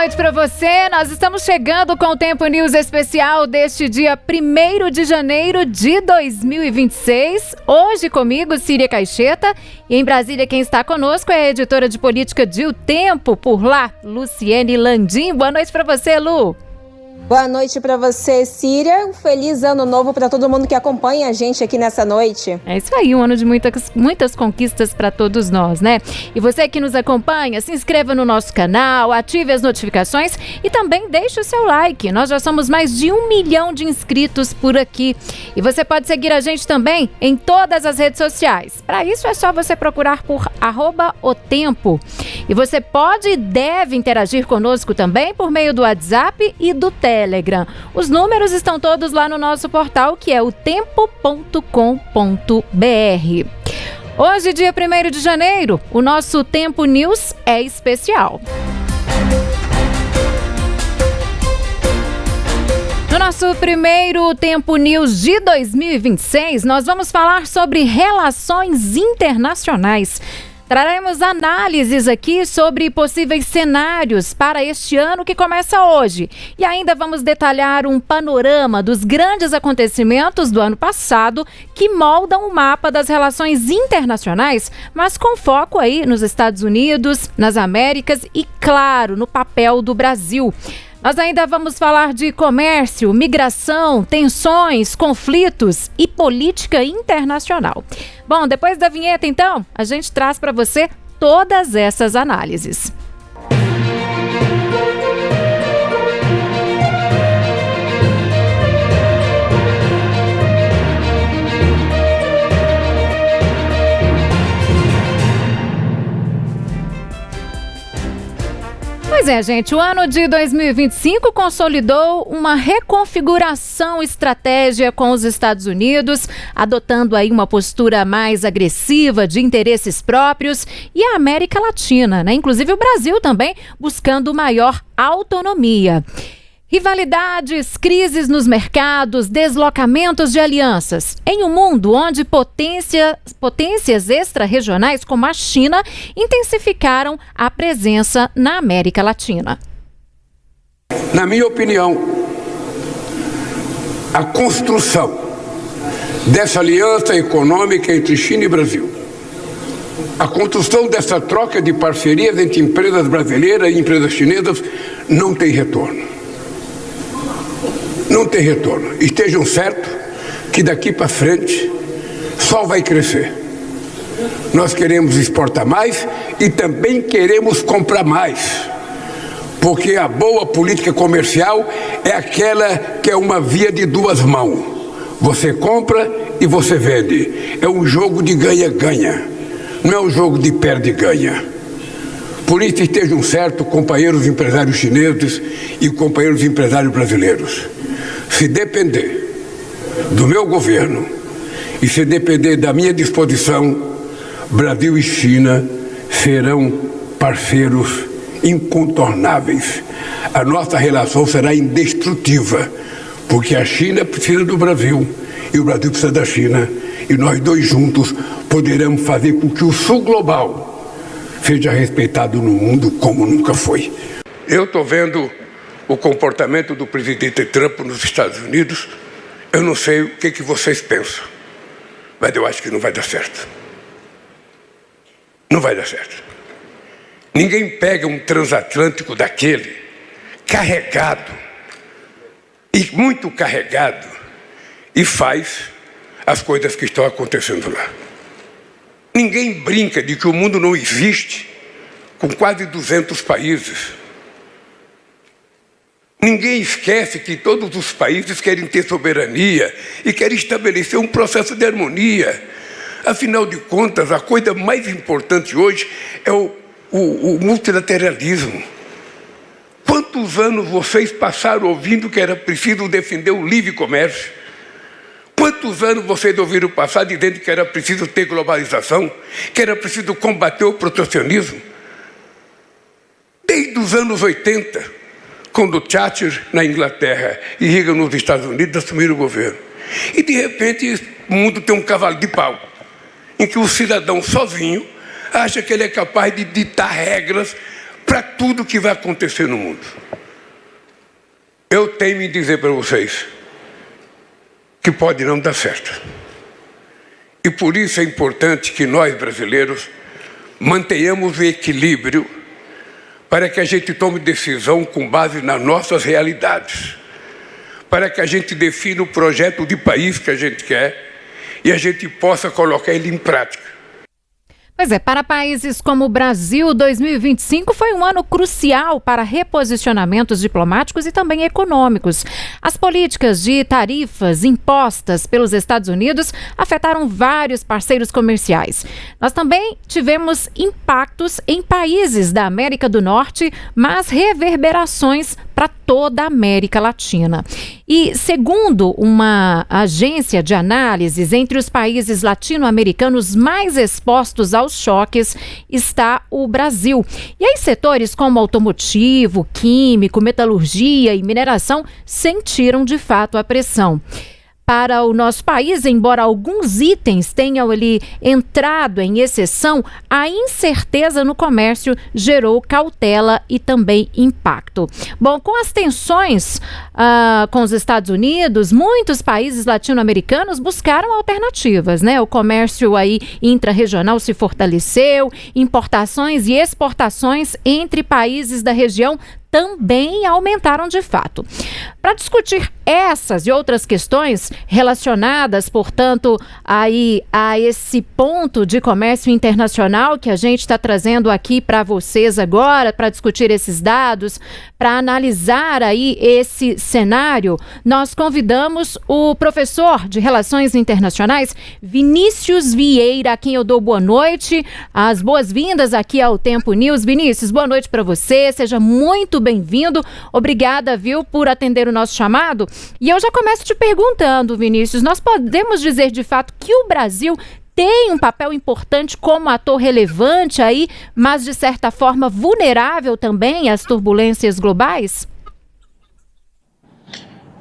noite para você. Nós estamos chegando com o Tempo News especial deste dia 1º de janeiro de 2026. Hoje comigo, Síria Caixeta. E em Brasília, quem está conosco é a editora de política de O Tempo, por lá, Luciene Landim. Boa noite para você, Lu. Boa noite para você, Síria. Um feliz ano novo para todo mundo que acompanha a gente aqui nessa noite. É isso aí, um ano de muitas conquistas para todos nós, né? E você que nos acompanha, se inscreva no nosso canal, ative as notificações e também deixe o seu like. Nós já somos mais de 1 milhão de inscritos por aqui. E você pode seguir a gente também em todas as redes sociais. Para isso é só você procurar por @otempo. E você pode e deve interagir conosco também por meio do WhatsApp e do Telegram. Os números estão todos lá no nosso portal, que é otempo.com.br. Hoje, dia 1º de janeiro, o nosso Tempo News é especial. No nosso primeiro Tempo News de 2026, nós vamos falar sobre relações internacionais. Traremos análises aqui sobre possíveis cenários para este ano que começa hoje. E ainda vamos detalhar um panorama dos grandes acontecimentos do ano passado que moldam o mapa das relações internacionais, mas com foco aí nos Estados Unidos, nas Américas e, claro, no papel do Brasil. Nós ainda vamos falar de comércio, migração, tensões, conflitos e política internacional. Bom, depois da vinheta, então, a gente traz para você todas essas análises. Pois é, gente, o ano de 2025 consolidou uma reconfiguração estratégica com os Estados Unidos, adotando aí uma postura mais agressiva de interesses próprios, e a América Latina, né? Inclusive o Brasil também buscando maior autonomia. Rivalidades, crises nos mercados, deslocamentos de alianças. Em um mundo onde potências extra-regionais como a China intensificaram a presença na América Latina. Na minha opinião, a construção dessa aliança econômica entre China e Brasil, a construção dessa troca de parcerias entre empresas brasileiras e empresas chinesas não tem retorno. Não tem retorno. Estejam certos que daqui para frente só vai crescer. Nós queremos exportar mais e também queremos comprar mais. Porque a boa política comercial é aquela que é uma via de duas mãos. Você compra e você vende. É um jogo de ganha-ganha. Não é um jogo de perde-ganha. Por isso estejam certos, companheiros empresários chineses e companheiros empresários brasileiros. Se depender do meu governo e se depender da minha disposição, Brasil e China serão parceiros incontornáveis. A nossa relação será indestrutível, porque a China precisa do Brasil e o Brasil precisa da China, e nós dois juntos poderemos fazer com que o Sul Global seja respeitado no mundo como nunca foi. Eu estou vendo o comportamento do presidente Trump nos Estados Unidos. Eu não sei o que vocês pensam, mas eu acho que não vai dar certo. Não vai dar certo. Ninguém pega um transatlântico daquele, carregado, e muito carregado, e faz as coisas que estão acontecendo lá. Ninguém brinca de que o mundo não existe com quase 200 países. Ninguém esquece que todos os países querem ter soberania e querem estabelecer um processo de harmonia. Afinal de contas, a coisa mais importante hoje é o multilateralismo. Quantos anos vocês passaram ouvindo que era preciso defender o livre comércio? Quantos anos vocês ouviram passar dizendo que era preciso ter globalização, que era preciso combater o protecionismo? Desde os anos 80, quando Thatcher na Inglaterra e Reagan nos Estados Unidos assumiram o governo. E de repente o mundo tem um cavalo de pau, em que o cidadão sozinho acha que ele é capaz de ditar regras para tudo que vai acontecer no mundo. Eu tenho em dizer para vocês que pode não dar certo. E por isso é importante que nós, brasileiros, mantenhamos o equilíbrio para que a gente tome decisão com base nas nossas realidades, para que a gente defina o projeto de país que a gente quer e a gente possa colocar ele em prática. Pois é, para países como o Brasil, 2025 foi um ano crucial para reposicionamentos diplomáticos e também econômicos. As políticas de tarifas impostas pelos Estados Unidos afetaram vários parceiros comerciais. Nós também tivemos impactos em países da América do Norte, mas reverberações para toda a América Latina. E, segundo uma agência de análises, entre os países latino-americanos mais expostos aos choques está o Brasil. E aí setores como automotivo, químico, metalurgia e mineração sentiram de fato a pressão. Para o nosso país, embora alguns itens tenham ali entrado em exceção, a incerteza no comércio gerou cautela e também impacto. Bom, com as tensões com os Estados Unidos, muitos países latino-americanos buscaram alternativas, né? O comércio aí intra-regional se fortaleceu, importações e exportações entre países da região também aumentaram de fato. Para discutir essas e outras questões relacionadas, portanto, aí a esse ponto de comércio internacional que a gente está trazendo aqui para vocês agora, para discutir esses dados, para analisar aí esse cenário, nós convidamos o professor de Relações Internacionais, Vinícius Vieira, a quem eu dou boa noite, as boas-vindas aqui ao Tempo News. Vinícius, boa noite para você, seja muito bem-vindo. Obrigada, viu, por atender o nosso chamado. E eu já começo te perguntando, Vinícius, nós podemos dizer de fato que o Brasil tem um papel importante como ator relevante aí, mas de certa forma vulnerável também às turbulências globais?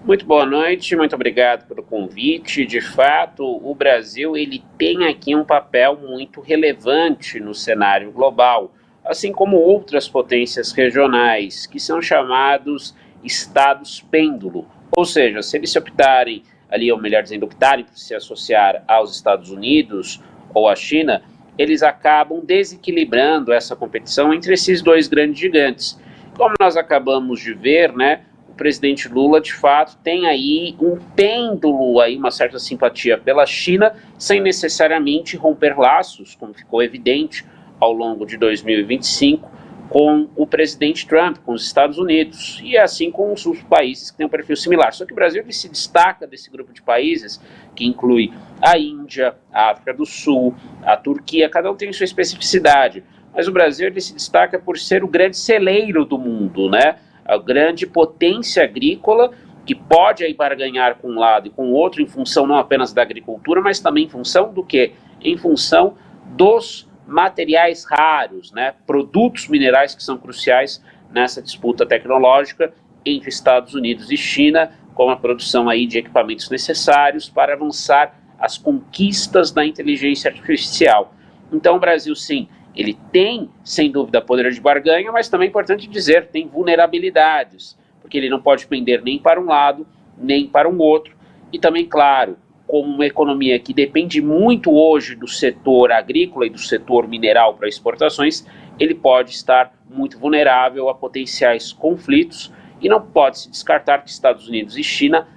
Muito boa noite, muito obrigado pelo convite. De fato, o Brasil ele tem aqui um papel muito relevante no cenário global, assim como outras potências regionais, que são chamados estados pêndulo. Ou seja, se eles se optarem ali, ou melhor dizendo, optarem por se associar aos Estados Unidos ou à China, eles acabam desequilibrando essa competição entre esses dois grandes gigantes. Como nós acabamos de ver, né, o presidente Lula, de fato, tem aí um pêndulo, aí uma certa simpatia pela China, sem necessariamente romper laços, como ficou evidente ao longo de 2025, com o presidente Trump, com os Estados Unidos, e assim com os países que têm um perfil similar. Só que o Brasil ele se destaca desse grupo de países, que inclui a Índia, a África do Sul, a Turquia, cada um tem sua especificidade, mas o Brasil ele se destaca por ser o grande celeiro do mundo, né? A grande potência agrícola, que pode aí barganhar com um lado e com o outro, em função não apenas da agricultura, mas também em função do quê? Em função dos materiais raros, né, produtos minerais que são cruciais nessa disputa tecnológica entre Estados Unidos e China, com a produção aí de equipamentos necessários para avançar as conquistas da inteligência artificial. Então o Brasil, sim, ele tem, sem dúvida, poder de barganha, mas também é importante dizer, tem vulnerabilidades, porque ele não pode pender nem para um lado, nem para um outro, e também, claro, como uma economia que depende muito hoje do setor agrícola e do setor mineral para exportações, ele pode estar muito vulnerável a potenciais conflitos e não pode se descartar que Estados Unidos e China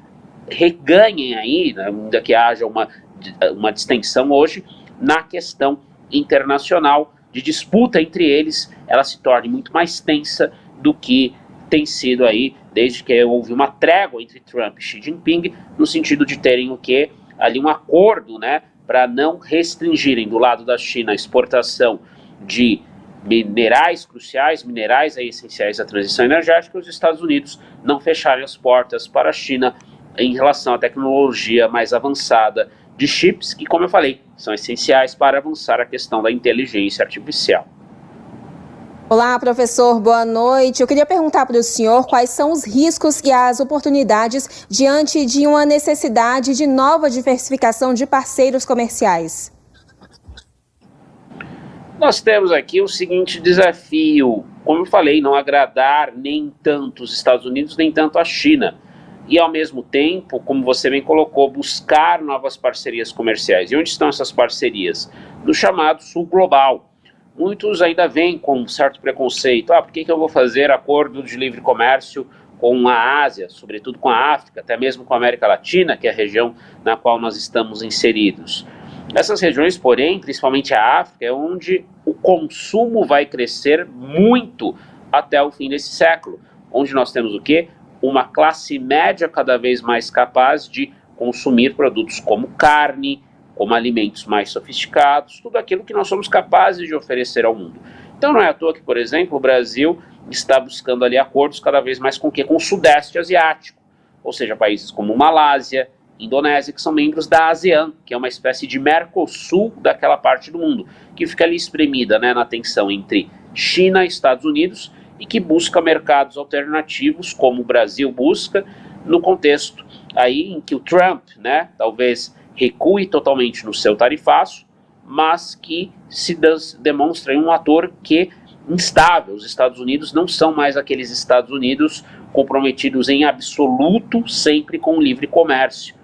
reganhem aí, ainda que haja uma distensão hoje, na questão internacional de disputa entre eles, ela se torne muito mais tensa do que tem sido aí, desde que houve uma trégua entre Trump e Xi Jinping, no sentido de terem o quê? Ali um acordo, né, para não restringirem do lado da China a exportação de minerais cruciais, minerais aí essenciais à transição energética, e os Estados Unidos não fecharem as portas para a China em relação à tecnologia mais avançada de chips, que, como eu falei, são essenciais para avançar a questão da inteligência artificial. Olá, professor, boa noite. Eu queria perguntar para o senhor quais são os riscos e as oportunidades diante de uma necessidade de nova diversificação de parceiros comerciais. Nós temos aqui o seguinte desafio, como eu falei, não agradar nem tanto os Estados Unidos, nem tanto a China. E, ao mesmo tempo, como você bem colocou, buscar novas parcerias comerciais. E onde estão essas parcerias? No chamado Sul Global. Muitos ainda vêm com um certo preconceito. Por que eu vou fazer acordo de livre comércio com a Ásia, sobretudo com a África, até mesmo com a América Latina, que é a região na qual nós estamos inseridos? Essas regiões, porém, principalmente a África, é onde o consumo vai crescer muito até o fim desse século, onde nós temos o quê? Uma classe média cada vez mais capaz de consumir produtos como carne, como alimentos mais sofisticados, tudo aquilo que nós somos capazes de oferecer ao mundo. Então não é à toa que, por exemplo, o Brasil está buscando ali acordos cada vez mais com o quê? Com o Sudeste Asiático, ou seja, países como Malásia, Indonésia, que são membros da ASEAN, que é uma espécie de Mercosul daquela parte do mundo, que fica ali espremida, né, na tensão entre China e Estados Unidos e que busca mercados alternativos, como o Brasil busca, no contexto aí em que o Trump, né, talvez recue totalmente no seu tarifaço, mas que se demonstra um ator que instável. Os Estados Unidos não são mais aqueles Estados Unidos comprometidos em absoluto sempre com o livre comércio.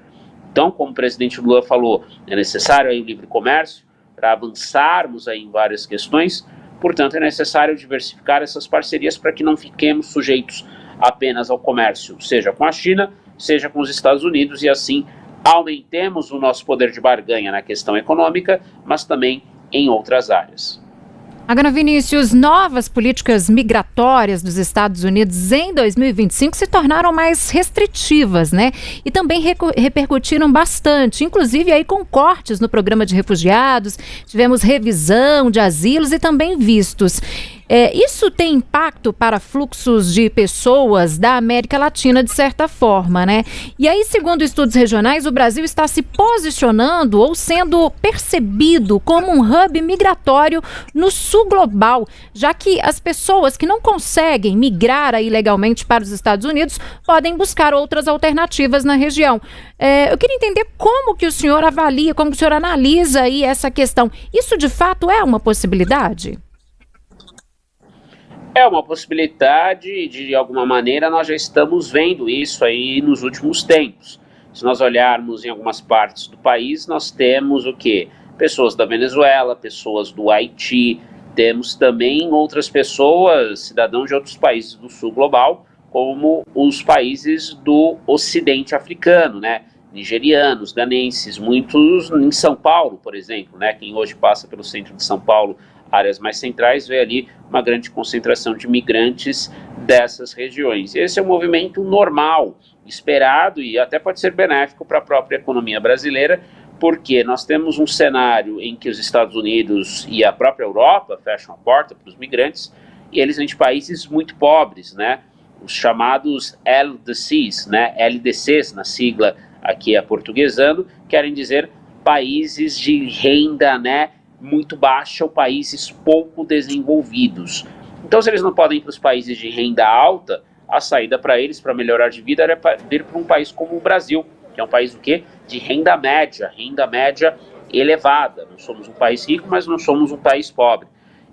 Então, como o presidente Lula falou, é necessário aí o livre comércio para avançarmos aí em várias questões, portanto é necessário diversificar essas parcerias para que não fiquemos sujeitos apenas ao comércio, seja com a China, seja com os Estados Unidos, e assim aumentemos o nosso poder de barganha na questão econômica, mas também em outras áreas. Agora, Vinícius, novas políticas migratórias dos Estados Unidos em 2025 se tornaram mais restritivas, né? E também repercutiram bastante, inclusive aí com cortes no programa de refugiados, tivemos revisão de asilos e também vistos. Isso tem impacto para fluxos de pessoas da América Latina, de certa forma, né? E aí, segundo estudos regionais, o Brasil está se posicionando ou sendo percebido como um hub migratório no sul global, já que as pessoas que não conseguem migrar aí legalmente para os Estados Unidos podem buscar outras alternativas na região. Eu queria entender como que o senhor avalia, como que o senhor analisa aí essa questão. Isso, de fato, é uma possibilidade? É uma possibilidade, de alguma maneira nós já estamos vendo isso aí nos últimos tempos. Se nós olharmos em algumas partes do país, nós temos o quê? Pessoas da Venezuela, pessoas do Haiti, temos também outras pessoas, cidadãos de outros países do sul global, como os países do ocidente africano, né? Nigerianos, ganenses, muitos em São Paulo, por exemplo, né? Quem hoje passa pelo centro de São Paulo, áreas mais centrais, vê ali uma grande concentração de migrantes dessas regiões. Esse é um movimento normal, esperado e até pode ser benéfico para a própria economia brasileira, porque nós temos um cenário em que os Estados Unidos e a própria Europa fecham a porta para os migrantes, e eles vêm de países muito pobres, né? Os chamados LDCs, né? LDCs na sigla aqui aportuguesando, querem dizer países de renda, né, muito baixa ou países pouco desenvolvidos. Então, se eles não podem ir para os países de renda alta, a saída para eles, para melhorar de vida, era vir para um país como o Brasil, que é um país o quê? De renda média elevada. Não somos um país rico, mas não somos um país pobre.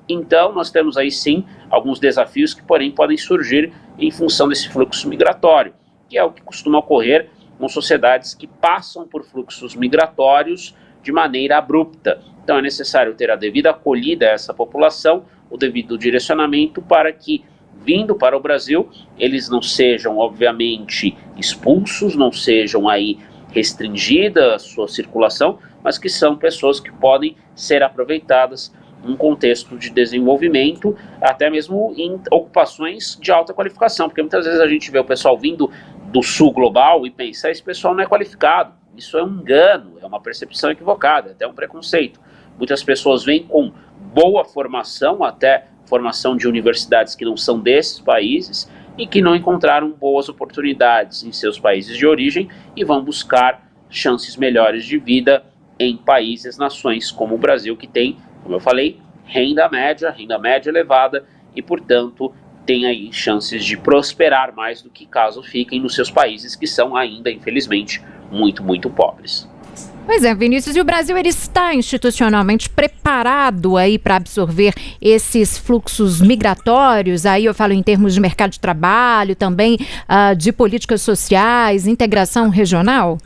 Então, nós temos aí sim alguns desafios que, porém, podem surgir em função desse fluxo migratório, que é o que costuma ocorrer com sociedades que passam por fluxos migratórios de maneira abrupta. Então é necessário ter a devida acolhida a essa população, o devido direcionamento para que, vindo para o Brasil, eles não sejam, obviamente, expulsos, não sejam aí restringida a sua circulação, mas que são pessoas que podem ser aproveitadas num contexto de desenvolvimento, até mesmo em ocupações de alta qualificação, porque muitas vezes a gente vê o pessoal vindo do sul global e pensa, esse pessoal não é qualificado. Isso é um engano, é uma percepção equivocada, até um preconceito. Muitas pessoas vêm com boa formação, até formação de universidades que não são desses países, e que não encontraram boas oportunidades em seus países de origem e vão buscar chances melhores de vida em países, nações como o Brasil, que tem, como eu falei, renda média elevada e, portanto, tem aí chances de prosperar mais do que caso fiquem nos seus países que são ainda, infelizmente, muito, muito pobres. Pois é, Vinícius, e o Brasil ele está institucionalmente preparado aí para absorver esses fluxos migratórios, aí eu falo em termos de mercado de trabalho, também de políticas sociais, integração regional?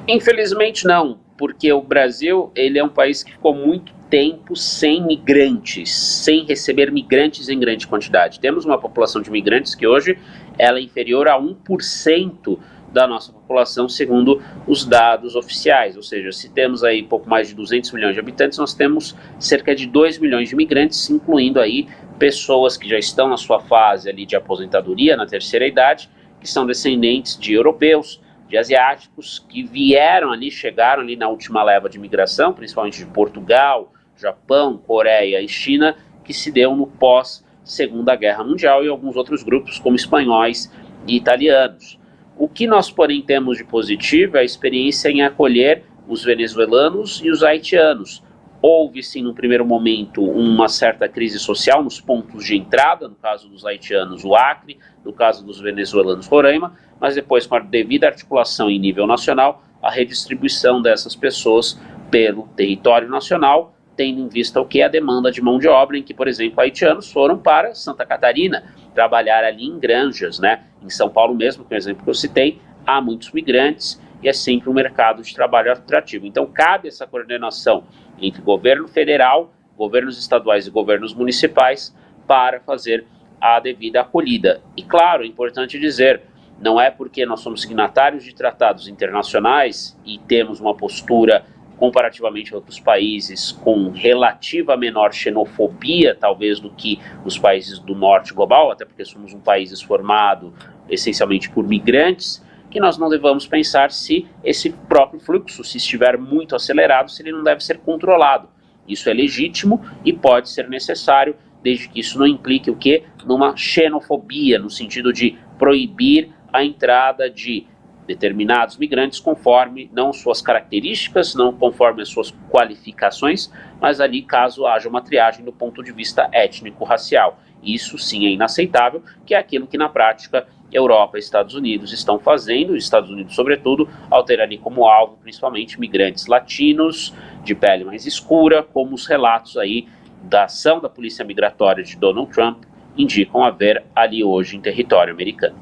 Infelizmente não, porque o Brasil ele é um país que ficou muito tempo sem migrantes, sem receber migrantes em grande quantidade. Temos uma população de migrantes que hoje ela é inferior a 1% da nossa população, segundo os dados oficiais, ou seja, se temos aí pouco mais de 200 milhões de habitantes, nós temos cerca de 2 milhões de imigrantes, incluindo aí pessoas que já estão na sua fase ali de aposentadoria, na terceira idade, que são descendentes de europeus, de asiáticos, que vieram ali, chegaram ali na última leva de imigração, principalmente de Portugal, Japão, Coreia e China, que se deu no pós-Segunda Guerra Mundial, e alguns outros grupos, como espanhóis e italianos. O que nós, porém, temos de positivo é a experiência em acolher os venezuelanos e os haitianos. Houve, sim, no primeiro momento, uma certa crise social nos pontos de entrada, no caso dos haitianos, o Acre, no caso dos venezuelanos, Roraima, mas depois, com a devida articulação em nível nacional, a redistribuição dessas pessoas pelo território nacional, tendo em vista o que é a demanda de mão de obra, em que, por exemplo, haitianos foram para Santa Catarina trabalhar ali em granjas, né? Em São Paulo mesmo, que é o exemplo que eu citei, há muitos migrantes e é sempre um mercado de trabalho atrativo. Então, cabe essa coordenação entre governo federal, governos estaduais e governos municipais para fazer a devida acolhida. E, claro, é importante dizer, não é porque nós somos signatários de tratados internacionais e temos uma postura comparativamente a outros países com relativa menor xenofobia, talvez, do que os países do norte global, até porque somos um país formado essencialmente por migrantes, que nós não devamos pensar se esse próprio fluxo, se estiver muito acelerado, se ele não deve ser controlado. Isso é legítimo e pode ser necessário, desde que isso não implique o quê? Numa xenofobia, no sentido de proibir a entrada de determinados migrantes conforme não suas características, não conforme as suas qualificações, mas ali caso haja uma triagem do ponto de vista étnico-racial. Isso sim é inaceitável, que é aquilo que na prática Europa e Estados Unidos estão fazendo, os Estados Unidos sobretudo, ao ter ali como alvo principalmente migrantes latinos, de pele mais escura, como os relatos aí da ação da polícia migratória de Donald Trump indicam haver ali hoje em território americano.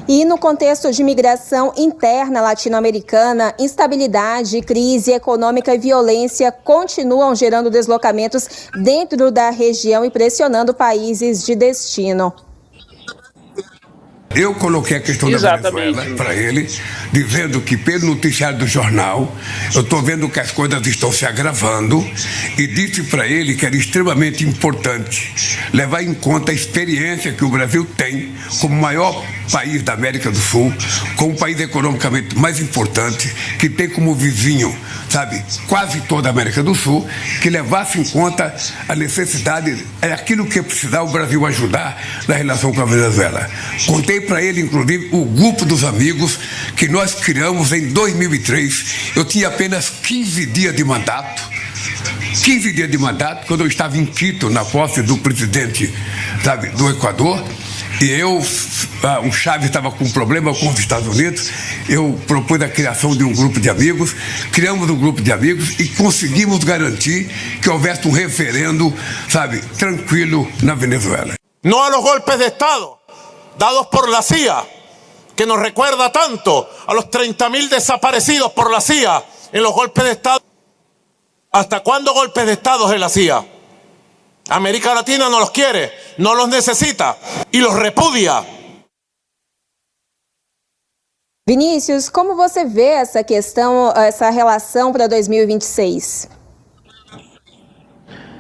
E no contexto de migração interna latino-americana, instabilidade, crise econômica e violência continuam gerando deslocamentos dentro da região e pressionando países de destino. Eu coloquei a questão da Venezuela para ele, dizendo que pelo noticiário do jornal, eu estou vendo que as coisas estão se agravando, e disse para ele que era extremamente importante levar em conta a experiência que o Brasil tem como maior país da América do Sul, como o país economicamente mais importante, que tem como vizinho, sabe, quase toda a América do Sul, que levasse em conta a necessidade, aquilo que precisava o Brasil ajudar na relação com a Venezuela. Contei para ele, inclusive, o grupo dos amigos que nós criamos em 2003. Eu tinha apenas 15 dias de mandato. 15 dias de mandato, quando eu estava em Quito, na posse do presidente, sabe, do Equador. E o Chávez estava com um problema com os Estados Unidos, eu propus a criação de um grupo de amigos, criamos um grupo de amigos e conseguimos garantir que houvesse um referendo, sabe, tranquilo na Venezuela. No a los golpes de Estado dados por la CIA, que nos recuerda tanto a los 30.000 desaparecidos por la CIA en los golpes de Estado. ¿Hasta cuándo golpes de Estado es la CIA? América Latina no los quiere, no los necesita y los repudia. Vinícius, como você vê essa questão, essa relação para 2026?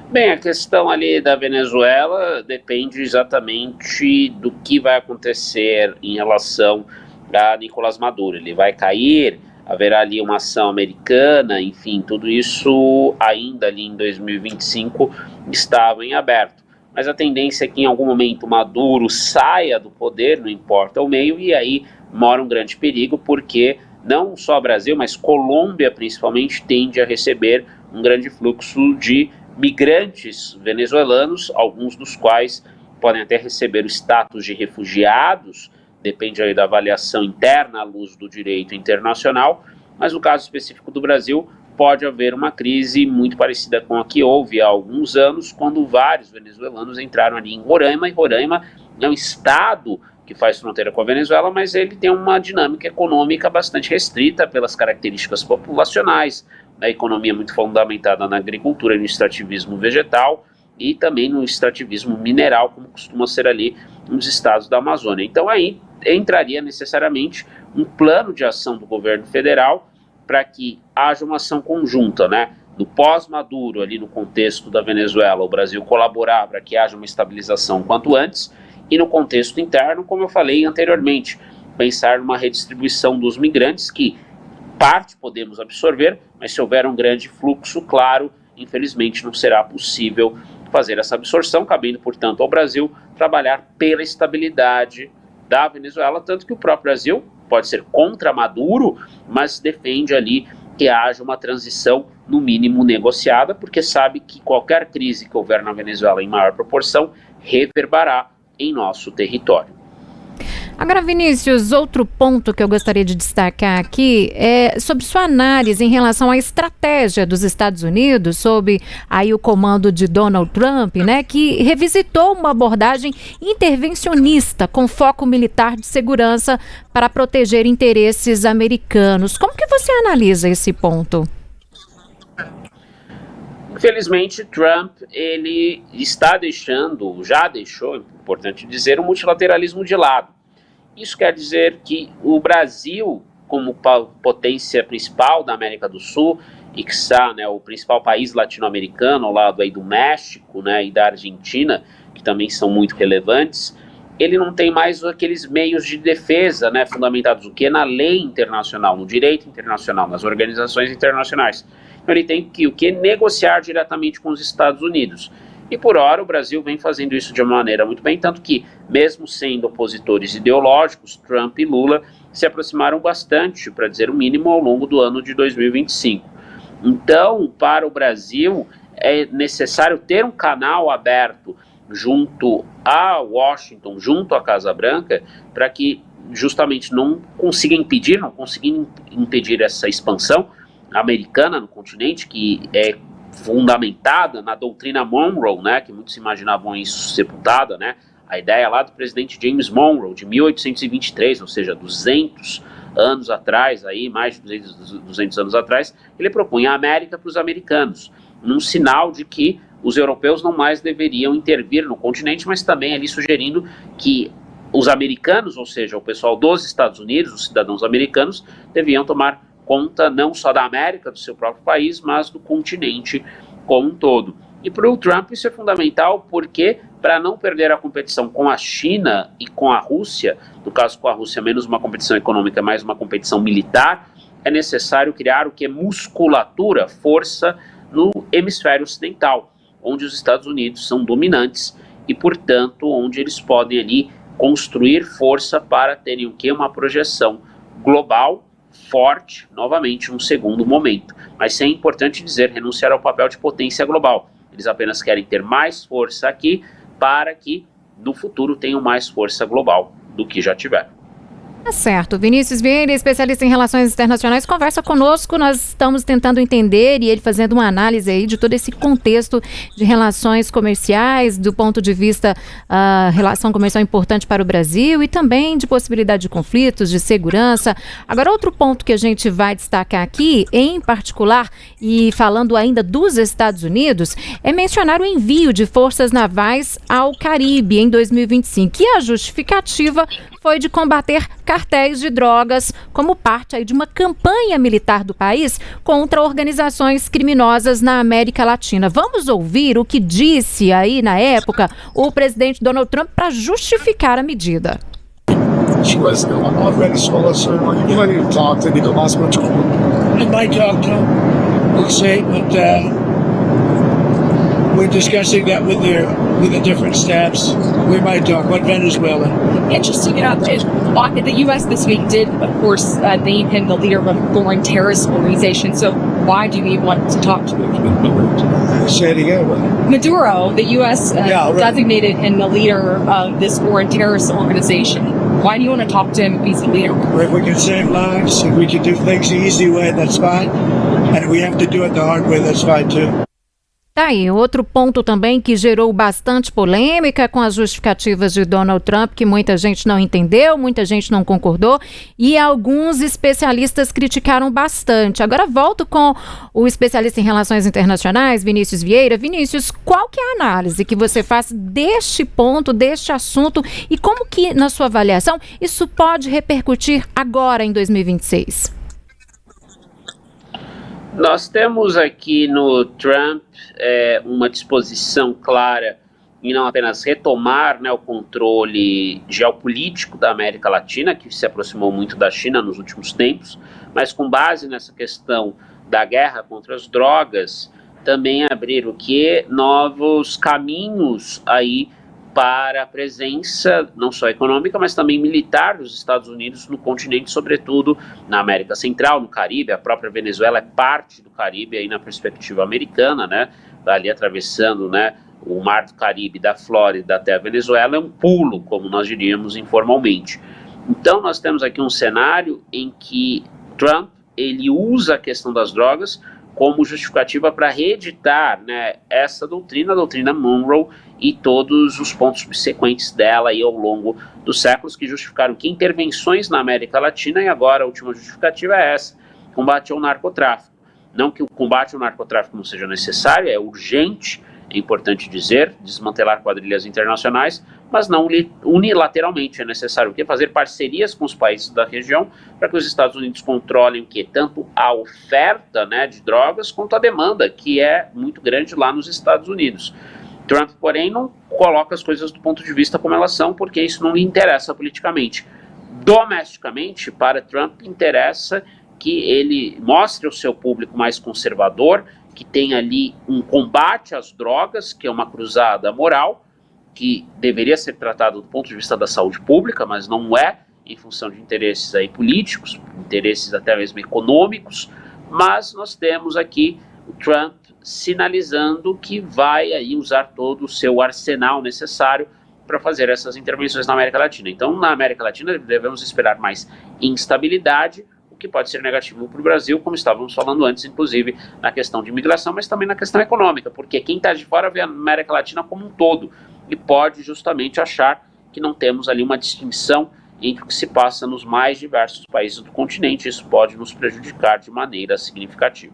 Bem, a questão ali da Venezuela depende exatamente do que vai acontecer em relação a Nicolás Maduro. Ele vai cair, haverá ali uma ação americana, enfim, tudo isso ainda ali em 2025 estava em aberto. Mas a tendência é que em algum momento Maduro saia do poder, não importa o meio, e aí mora um grande perigo, porque não só Brasil, mas Colômbia principalmente tende a receber um grande fluxo de migrantes venezuelanos, alguns dos quais podem até receber o status de refugiados depende aí da avaliação interna à luz do direito internacional, mas no caso específico do Brasil, pode haver uma crise muito parecida com a que houve há alguns anos, quando vários venezuelanos entraram ali em Roraima, e Roraima é um estado que faz fronteira com a Venezuela, mas ele tem uma dinâmica econômica bastante restrita pelas características populacionais, a economia muito fundamentada na agricultura e no extrativismo vegetal, e também no extrativismo mineral, como costuma ser ali nos estados da Amazônia. Então aí entraria necessariamente um plano de ação do governo federal para que haja uma ação conjunta, né? No pós-Maduro, ali no contexto da Venezuela, o Brasil colaborar para que haja uma estabilização quanto antes, e no contexto interno, como eu falei anteriormente, pensar numa redistribuição dos migrantes, que parte podemos absorver, mas se houver um grande fluxo, claro, infelizmente não será possível fazer essa absorção, cabendo, portanto, ao Brasil trabalhar pela estabilidade da Venezuela, tanto que o próprio Brasil pode ser contra Maduro, mas defende ali que haja uma transição, no mínimo, negociada, porque sabe que qualquer crise que houver na Venezuela em maior proporção reverberará em nosso território. Agora, Vinícius, outro ponto que eu gostaria de destacar aqui é sobre sua análise em relação à estratégia dos Estados Unidos, sob aí o comando de Donald Trump, né, que revisitou uma abordagem intervencionista com foco militar de segurança para proteger interesses americanos. Como que você analisa esse ponto? Infelizmente, Trump, ele está já deixou, importante dizer, o multilateralismo de lado. Isso quer dizer que o Brasil, como potência principal da América do Sul, e que está, né, o principal país latino-americano, ao lado aí do México, né, e da Argentina, que também são muito relevantes, ele não tem mais aqueles meios de defesa, né, fundamentados o quê? Na lei internacional, no direito internacional, nas organizações internacionais. Então ele tem que o quê? Negociar diretamente com os Estados Unidos. E por hora o Brasil vem fazendo isso de uma maneira muito bem, tanto que, mesmo sendo opositores ideológicos, Trump e Lula se aproximaram bastante, para dizer o mínimo, ao longo do ano de 2025. Então, para o Brasil, é necessário ter um canal aberto junto a Washington, junto à Casa Branca, para que justamente não consiga impedir essa expansão americana no continente, que é fundamentada na doutrina Monroe, né, que muitos imaginavam isso sepultada, né, a ideia lá do presidente James Monroe, de 1823, ou seja, 200 anos atrás, aí, mais de 200 anos atrás, ele propunha a América para os americanos, num sinal de que os europeus não mais deveriam intervir no continente, mas também ali sugerindo que os americanos, ou seja, o pessoal dos Estados Unidos, os cidadãos americanos, deviam tomar conta não só da América, do seu próprio país, mas do continente como um todo. E para o Trump isso é fundamental porque, para não perder a competição com a China e com a Rússia, no caso com a Rússia menos uma competição econômica, mais uma competição militar, é necessário criar o que é musculatura, força no hemisfério ocidental, onde os Estados Unidos são dominantes e, portanto, onde eles podem ali construir força para terem o que? Uma projeção global forte, novamente, num segundo momento. Mas é importante dizer, renunciar ao papel de potência global. Eles apenas querem ter mais força aqui para que, no futuro, tenham mais força global do que já tiveram. Tá certo. Vinícius Vieira, especialista em relações internacionais, conversa conosco. Nós estamos tentando entender e ele fazendo uma análise aí de todo esse contexto de relações comerciais, do ponto de vista relação comercial importante para o Brasil e também de possibilidade de conflitos, de segurança. Agora, outro ponto que a gente vai destacar aqui, em particular, e falando ainda dos Estados Unidos, é mencionar o envio de forças navais ao Caribe em 2025. E a justificativa foi de combater cartéis de drogas como parte aí de uma campanha militar do país contra organizações criminosas na América Latina. Vamos ouvir o que disse aí na época o presidente Donald Trump para justificar a medida. We're discussing that with the different staffs. We might talk about Venezuela. Interesting enough, the U.S. this week did, of course, name him the leader of a foreign terrorist organization. So why do we want to talk to him? Say it again. Maduro, the U.S. Designated him the leader of this foreign terrorist organization. Why do you want to talk to him if he's the leader? If we can save lives, if we can do things the easy way, that's fine. And if we have to do it the hard way, that's fine too. Tá aí, outro ponto também que gerou bastante polêmica com as justificativas de Donald Trump, que muita gente não entendeu, muita gente não concordou e alguns especialistas criticaram bastante. Agora volto com o especialista em relações internacionais, Vinícius Vieira. Vinícius, qual que é a análise que você faz deste ponto, deste assunto e como que, na sua avaliação, isso pode repercutir agora em 2026? Nós temos aqui no Trump uma disposição clara em não apenas retomar, né, o controle geopolítico da América Latina, que se aproximou muito da China nos últimos tempos, mas com base nessa questão da guerra contra as drogas, também abrir o quê? Novos caminhos aí para a presença não só econômica, mas também militar dos Estados Unidos no continente, sobretudo na América Central, no Caribe. A própria Venezuela é parte do Caribe aí na perspectiva americana, né? Ali atravessando, né, o Mar do Caribe, da Flórida até a Venezuela, é um pulo, como nós diríamos informalmente. Então nós temos aqui um cenário em que Trump, ele usa a questão das drogas como justificativa para reeditar, né, essa doutrina, a doutrina Monroe e todos os pontos subsequentes dela aí ao longo dos séculos que justificaram que intervenções na América Latina, e agora a última justificativa é essa, combate ao narcotráfico. Não que o combate ao narcotráfico não seja necessário, é urgente, é importante dizer, desmantelar quadrilhas internacionais, mas não unilateralmente. É necessário o quê? Fazer parcerias com os países da região para que os Estados Unidos controlem o quê? Tanto a oferta, né, de drogas quanto a demanda, que é muito grande lá nos Estados Unidos. Trump, porém, não coloca as coisas do ponto de vista como elas são, porque isso não lhe interessa politicamente. Domesticamente, para Trump, interessa que ele mostre ao seu público mais conservador que tem ali um combate às drogas, que é uma cruzada moral, que deveria ser tratado do ponto de vista da saúde pública, mas não é, em função de interesses aí políticos, interesses até mesmo econômicos, mas nós temos aqui o Trump sinalizando que vai aí usar todo o seu arsenal necessário para fazer essas intervenções na América Latina. Então, na América Latina, devemos esperar mais instabilidade, o que pode ser negativo para o Brasil, como estávamos falando antes, inclusive na questão de imigração, mas também na questão econômica, porque quem está de fora vê a América Latina como um todo e pode justamente achar que não temos ali uma distinção entre o que se passa nos mais diversos países do continente. Isso pode nos prejudicar de maneira significativa.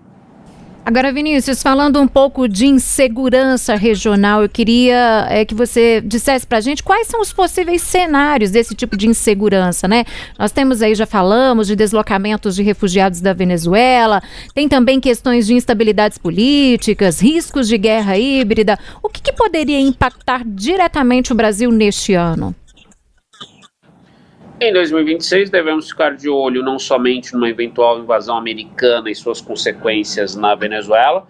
Agora, Vinícius, falando um pouco de insegurança regional, eu queria que você dissesse para a gente quais são os possíveis cenários desse tipo de insegurança, né? Nós temos aí, já falamos, de deslocamentos de refugiados da Venezuela, tem também questões de instabilidades políticas, riscos de guerra híbrida. O que poderia impactar diretamente o Brasil neste ano? Em 2026, devemos ficar de olho não somente numa eventual invasão americana e suas consequências na Venezuela,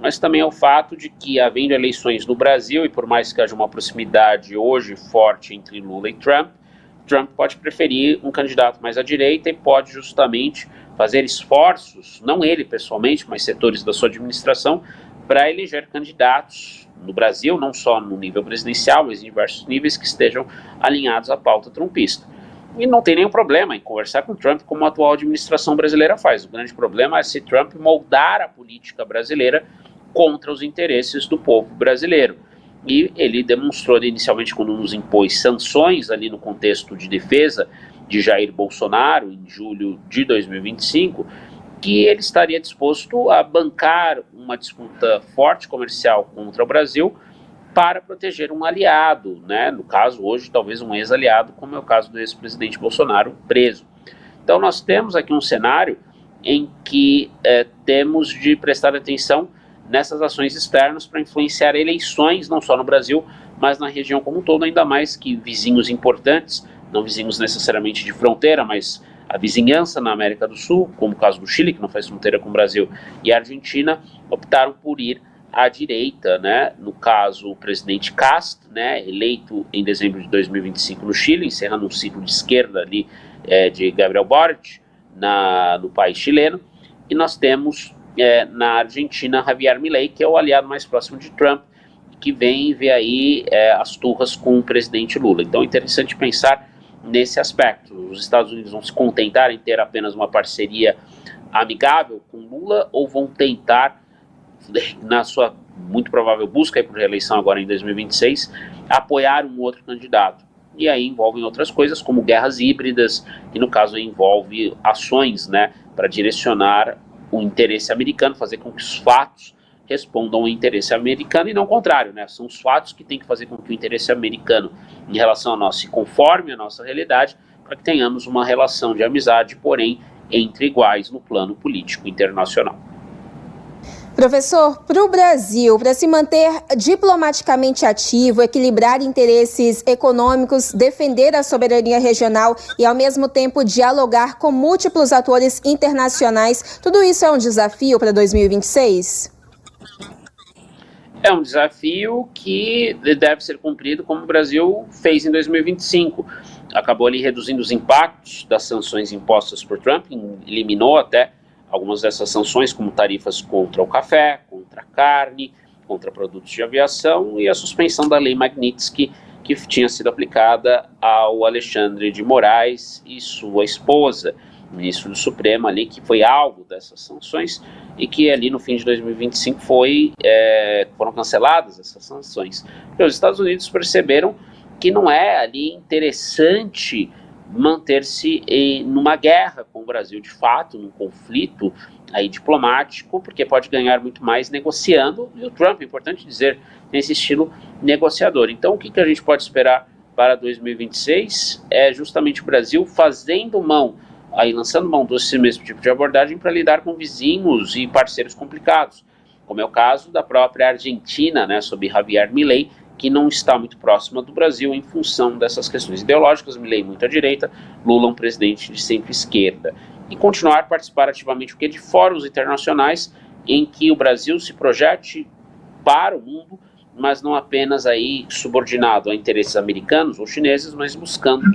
mas também ao fato de que, havendo eleições no Brasil, e por mais que haja uma proximidade hoje forte entre Lula e Trump, Trump pode preferir um candidato mais à direita e pode justamente fazer esforços, não ele pessoalmente, mas setores da sua administração, para eleger candidatos no Brasil, não só no nível presidencial, mas em diversos níveis que estejam alinhados à pauta trumpista. E não tem nenhum problema em conversar com Trump, como a atual administração brasileira faz. O grande problema é se Trump moldar a política brasileira contra os interesses do povo brasileiro. E ele demonstrou inicialmente, quando nos impôs sanções ali no contexto de defesa de Jair Bolsonaro, em julho de 2025, que ele estaria disposto a bancar uma disputa forte comercial contra o Brasil para proteger um aliado, né? No caso, hoje, talvez um ex-aliado, como é o caso do ex-presidente Bolsonaro, preso. Então, nós temos aqui um cenário em que temos de prestar atenção nessas ações externas para influenciar eleições, não só no Brasil, mas na região como um todo, ainda mais que vizinhos importantes, não vizinhos necessariamente de fronteira, mas a vizinhança na América do Sul, como o caso do Chile, que não faz fronteira com o Brasil, e a Argentina, optaram por ir à direita, né? No caso, o presidente Kast, né, eleito em dezembro de 2025 no Chile, encerrando um ciclo de esquerda ali de Gabriel Boric no país chileno, e nós temos na Argentina Javier Milei, que é o aliado mais próximo de Trump, que vem ver aí as turras com o presidente Lula. Então é interessante pensar nesse aspecto. Os Estados Unidos vão se contentar em ter apenas uma parceria amigável com Lula ou vão tentar, na sua muito provável busca por reeleição agora em 2026, apoiar um outro candidato? E aí envolvem outras coisas, como guerras híbridas, e no caso envolve ações, né, para direcionar o interesse americano, fazer com que os fatos respondam ao interesse americano e não o contrário, né? São os fatos que têm que fazer com que o interesse americano em relação a nós se conforme à nossa realidade, para que tenhamos uma relação de amizade, porém entre iguais no plano político internacional. Professor, para o Brasil, para se manter diplomaticamente ativo, equilibrar interesses econômicos, defender a soberania regional e, ao mesmo tempo, dialogar com múltiplos atores internacionais, tudo isso é um desafio para 2026? É um desafio que deve ser cumprido como o Brasil fez em 2025. Acabou ali reduzindo os impactos das sanções impostas por Trump, eliminou até algumas dessas sanções, como tarifas contra o café, contra a carne, contra produtos de aviação e a suspensão da lei Magnitsky, que tinha sido aplicada ao Alexandre de Moraes e sua esposa, ministro do Supremo ali, que foi alvo dessas sanções e que ali no fim de 2025 foram canceladas essas sanções. Porque os Estados Unidos perceberam que não é ali interessante manter-se numa guerra com o Brasil, de fato, num conflito aí diplomático, porque pode ganhar muito mais negociando, e o Trump, é importante dizer, tem esse estilo negociador. Então, o que a gente pode esperar para 2026 é justamente o Brasil lançando mão desse mesmo tipo de abordagem para lidar com vizinhos e parceiros complicados, como é o caso da própria Argentina, né, sob Javier Milei, que não está muito próxima do Brasil em função dessas questões ideológicas, Milei muito à direita, Lula um presidente de centro-esquerda. E continuar a participar ativamente de fóruns internacionais em que o Brasil se projete para o mundo, mas não apenas aí subordinado a interesses americanos ou chineses, mas buscando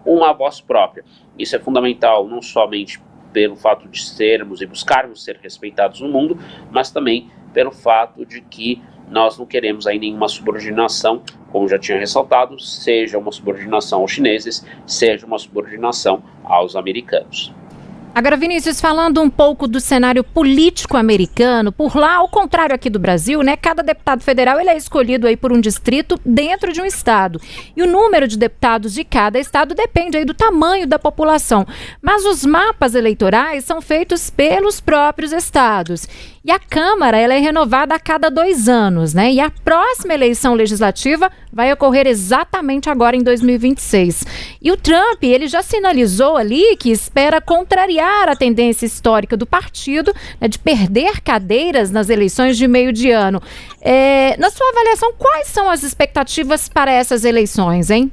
uma voz própria. Isso é fundamental não somente pelo fato de sermos e buscarmos ser respeitados no mundo, mas também pelo fato de que nós não queremos aí nenhuma subordinação, como já tinha ressaltado, seja uma subordinação aos chineses, seja uma subordinação aos americanos. Agora, Vinícius, falando um pouco do cenário político americano, por lá, ao contrário aqui do Brasil, né, cada deputado federal ele é escolhido aí por um distrito dentro de um estado. E o número de deputados de cada estado depende aí do tamanho da população. Mas os mapas eleitorais são feitos pelos próprios estados. E a Câmara ela é renovada a cada 2 anos, né? E a próxima eleição legislativa vai ocorrer exatamente agora em 2026. E o Trump, ele já sinalizou ali que espera contrariar a tendência histórica do partido, né, de perder cadeiras nas eleições de meio de ano. Na sua avaliação, quais são as expectativas para essas eleições, hein?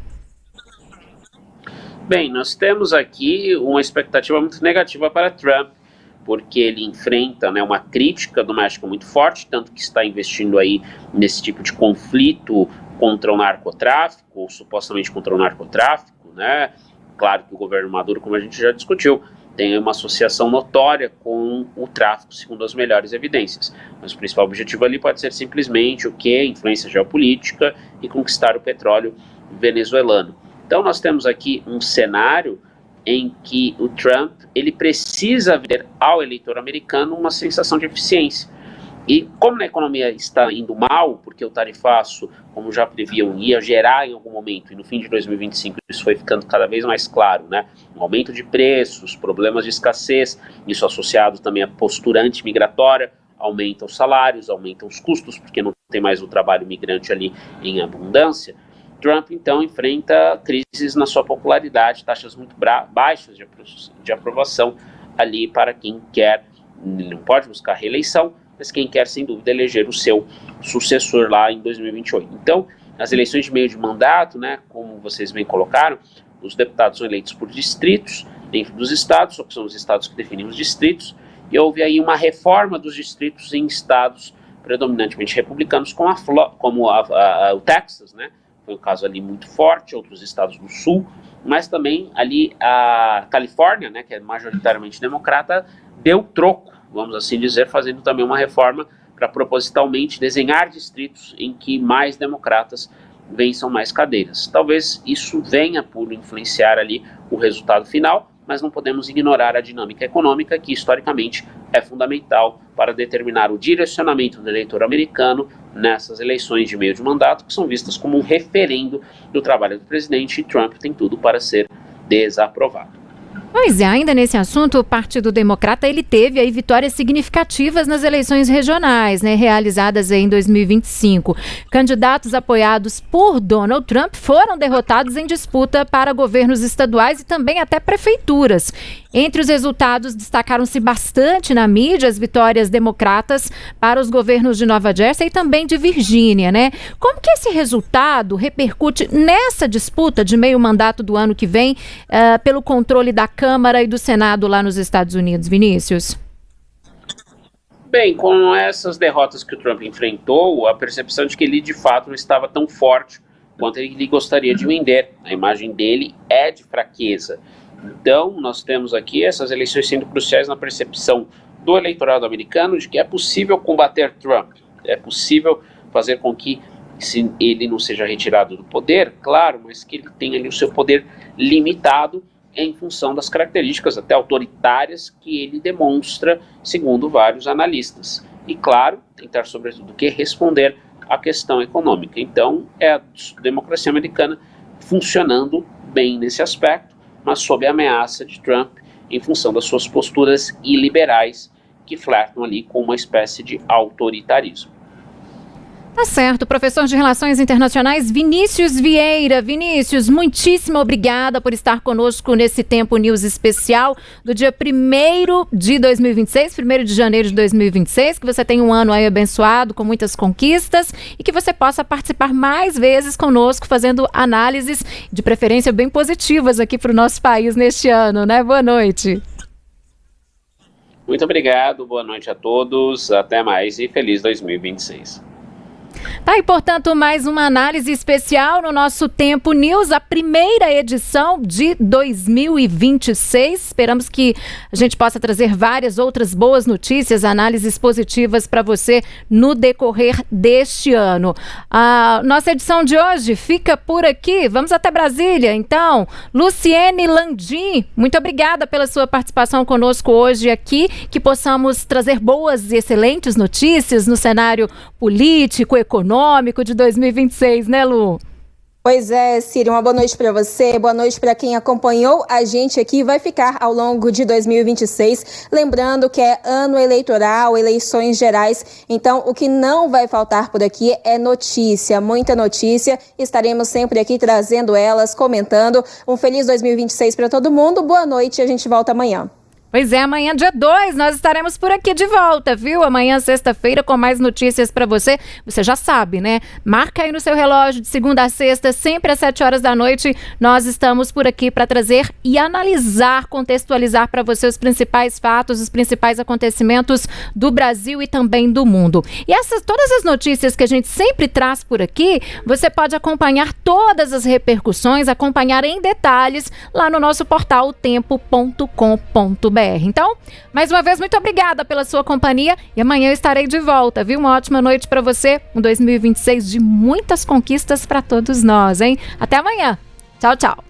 Bem, nós temos aqui uma expectativa muito negativa para Trump, porque ele enfrenta, né, uma crítica do México muito forte, tanto que está investindo aí nesse tipo de conflito contra o narcotráfico, ou supostamente contra o narcotráfico, né? Claro que o governo Maduro, como a gente já discutiu, tem uma associação notória com o tráfico, segundo as melhores evidências. Mas o principal objetivo ali pode ser simplesmente o quê? Influência geopolítica e conquistar o petróleo venezuelano. Então nós temos aqui um cenário em que o Trump ele precisa ver ao eleitor americano uma sensação de eficiência. E como a economia está indo mal, porque o tarifaço, como já previam, ia gerar em algum momento, e no fim de 2025 isso foi ficando cada vez mais claro, né? Um aumento de preços, problemas de escassez, isso associado também à postura antimigratória, aumenta os salários, aumenta os custos, porque não tem mais o trabalho migrante ali em abundância. Trump, então, enfrenta crises na sua popularidade, taxas muito baixas de aprovação ali para quem quer, não pode buscar reeleição, mas quem quer, sem dúvida, eleger o seu sucessor lá em 2028. Então, as eleições de meio de mandato, né, como vocês bem colocaram, os deputados são eleitos por distritos dentro dos estados, ou que são os estados que definem os distritos, e houve aí uma reforma dos distritos em estados predominantemente republicanos, como o Texas, né, foi um caso ali muito forte, outros estados do sul, mas também ali a Califórnia, né, que é majoritariamente democrata, deu troco, vamos assim dizer, fazendo também uma reforma para propositalmente desenhar distritos em que mais democratas vençam mais cadeiras. Talvez isso venha por influenciar ali o resultado final, mas não podemos ignorar a dinâmica econômica, que historicamente é fundamental para determinar o direcionamento do eleitor americano nessas eleições de meio de mandato, que são vistas como um referendo do trabalho do presidente, e Trump tem tudo para ser desaprovado. Pois é, ainda nesse assunto, o Partido Democrata ele teve aí vitórias significativas nas eleições regionais, né, realizadas aí em 2025. Candidatos apoiados por Donald Trump foram derrotados em disputa para governos estaduais e também até prefeituras. Entre os resultados, destacaram-se bastante na mídia as vitórias democratas para os governos de Nova Jersey e também de Virgínia, né? Como que esse resultado repercute nessa disputa de meio mandato do ano que vem pelo controle da Câmara e do Senado lá nos Estados Unidos, Vinícius? Bem, com essas derrotas que o Trump enfrentou, a percepção de que ele de fato não estava tão forte quanto ele gostaria de vender. A imagem dele é de fraqueza. Então, nós temos aqui essas eleições sendo cruciais na percepção do eleitorado americano de que é possível combater Trump, é possível fazer com que se ele não seja retirado do poder, claro, mas que ele tenha ali o seu poder limitado em função das características até autoritárias que ele demonstra, segundo vários analistas. E, claro, tentar, sobretudo, que responder à questão econômica. Então, é a democracia americana funcionando bem nesse aspecto, mas sob a ameaça de Trump em função das suas posturas iliberais que flertam ali com uma espécie de autoritarismo. Tá certo, professor de Relações Internacionais Vinícius Vieira. Vinícius, muitíssimo obrigada por estar conosco nesse Tempo News especial do dia 1º de 2026, 1º de janeiro de 2026, que você tenha um ano aí abençoado, com muitas conquistas e que você possa participar mais vezes conosco, fazendo análises de preferência bem positivas aqui para o nosso país neste ano, né? Boa noite. Muito obrigado, boa noite a todos, até mais e feliz 2026. Tá, e portanto, mais uma análise especial no nosso Tempo News, a primeira edição de 2026. Esperamos que a gente possa trazer várias outras boas notícias, análises positivas para você no decorrer deste ano. A nossa edição de hoje fica por aqui. Vamos até Brasília, então. Luciene Landim, muito obrigada pela sua participação conosco hoje aqui, que possamos trazer boas e excelentes notícias no cenário político, econômico de 2026, né, Lu? Pois é, Ciri, uma boa noite para você, boa noite para quem acompanhou a gente aqui, vai ficar ao longo de 2026, lembrando que é ano eleitoral, eleições gerais, então o que não vai faltar por aqui é notícia, muita notícia, estaremos sempre aqui trazendo elas, comentando. Um feliz 2026 para todo mundo, boa noite, a gente volta amanhã. Pois é, amanhã dia 2 nós estaremos por aqui de volta, viu? Amanhã, sexta-feira, com mais notícias para você. Você já sabe, né? Marca aí no seu relógio de segunda a sexta, sempre às 7 horas da noite. Nós estamos por aqui para trazer e analisar, contextualizar para você os principais fatos, os principais acontecimentos do Brasil e também do mundo. E todas as notícias que a gente sempre traz por aqui, você pode acompanhar todas as repercussões, acompanhar em detalhes lá no nosso portal tempo.com.br. Então, mais uma vez, muito obrigada pela sua companhia e amanhã eu estarei de volta, viu? Uma ótima noite para você, um 2026 de muitas conquistas para todos nós, hein? Até amanhã. Tchau, tchau.